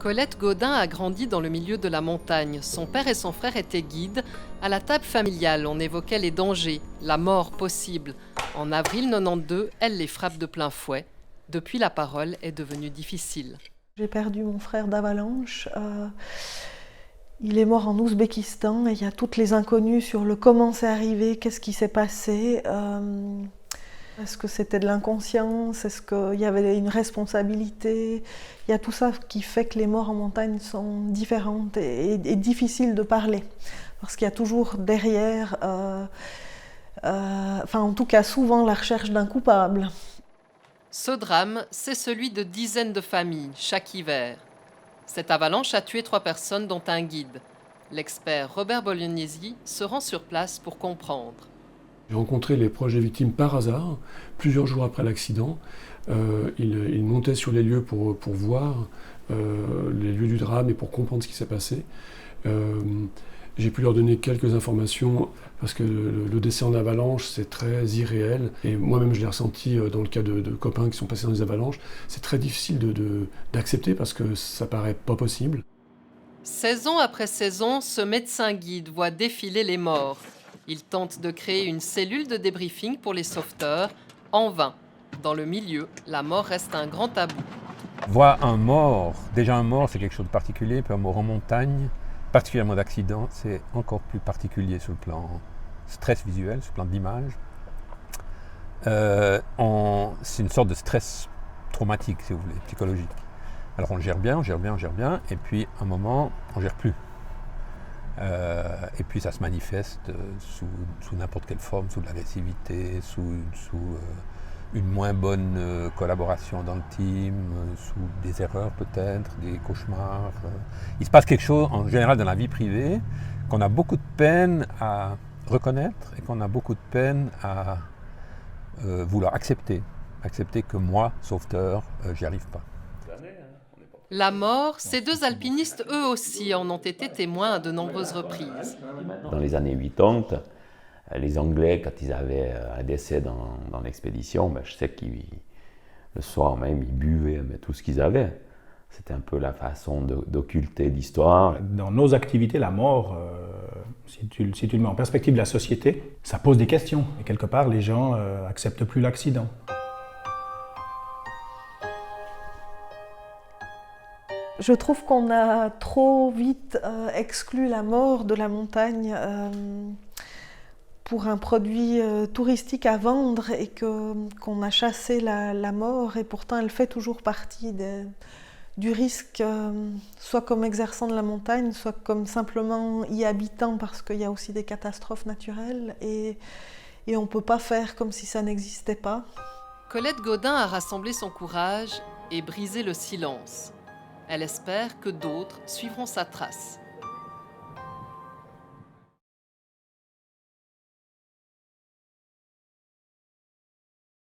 Colette Gaudin a grandi dans le milieu de la montagne. Son père et son frère étaient guides. À la table familiale, on évoquait les dangers, la mort possible. En avril 92, elle les frappe de plein fouet. Depuis, la parole est devenue difficile. J'ai perdu mon frère d'avalanche. Il est mort en Ouzbékistan et il y a toutes les inconnues sur le comment c'est arrivé, qu'est-ce qui s'est passé. Est-ce que c'était de l'inconscience? Est-ce qu'il y avait une responsabilité? Il y a tout ça qui fait que les morts en montagne sont différentes et difficiles de parler. Parce qu'il y a toujours derrière, en tout cas souvent, la recherche d'un coupable. Ce drame, c'est celui de dizaines de familles, chaque hiver. Cette avalanche a tué 3 personnes, dont un guide. L'expert Robert Bolognesi se rend sur place pour comprendre. J'ai rencontré les proches des victimes par hasard, plusieurs jours après l'accident. Ils montaient sur les lieux pour voir les lieux du drame et pour comprendre ce qui s'est passé. J'ai pu leur donner quelques informations parce que le décès en avalanche, c'est très irréel. Et moi-même, je l'ai ressenti dans le cas de copains qui sont passés dans des avalanches. C'est très difficile d'accepter parce que ça paraît pas possible. Saison après saison, ce médecin guide voit défiler les morts. Il tente de créer une cellule de débriefing pour les sauveteurs, en vain. Dans le milieu, la mort reste un grand tabou. Voir un mort, déjà un mort c'est quelque chose de particulier, puis un mort en montagne, particulièrement d'accident, c'est encore plus particulier sur le plan stress visuel, sur le plan d'image. C'est une sorte de stress traumatique, si vous voulez, psychologique. Alors on gère bien, et puis à un moment, on gère plus. Et puis ça se manifeste sous n'importe quelle forme, sous de l'agressivité, sous une moins bonne collaboration dans le team, sous des erreurs peut-être, des cauchemars. Il se passe quelque chose en général dans la vie privée qu'on a beaucoup de peine à reconnaître et qu'on a beaucoup de peine à vouloir accepter. Accepter que moi, sauveteur, j'y arrive pas. La mort, ces 2 alpinistes, eux aussi, en ont été témoins à de nombreuses reprises. Dans les années 80, les Anglais, quand ils avaient un décès dans l'expédition, je sais que le soir même, ils buvaient tout ce qu'ils avaient. C'était un peu la façon d'occulter l'histoire. Dans nos activités, la mort, si tu le mets en perspective de la société, ça pose des questions. Et quelque part, les gens acceptent plus l'accident. Je trouve qu'on a trop vite exclu la mort de la montagne pour un produit touristique à vendre et qu'on a chassé la mort, et pourtant elle fait toujours partie du risque, soit comme exerçant de la montagne, soit comme simplement y habitant, parce qu'il y a aussi des catastrophes naturelles et on ne peut pas faire comme si ça n'existait pas. Colette Gaudin a rassemblé son courage et brisé le silence. Elle espère que d'autres suivront sa trace.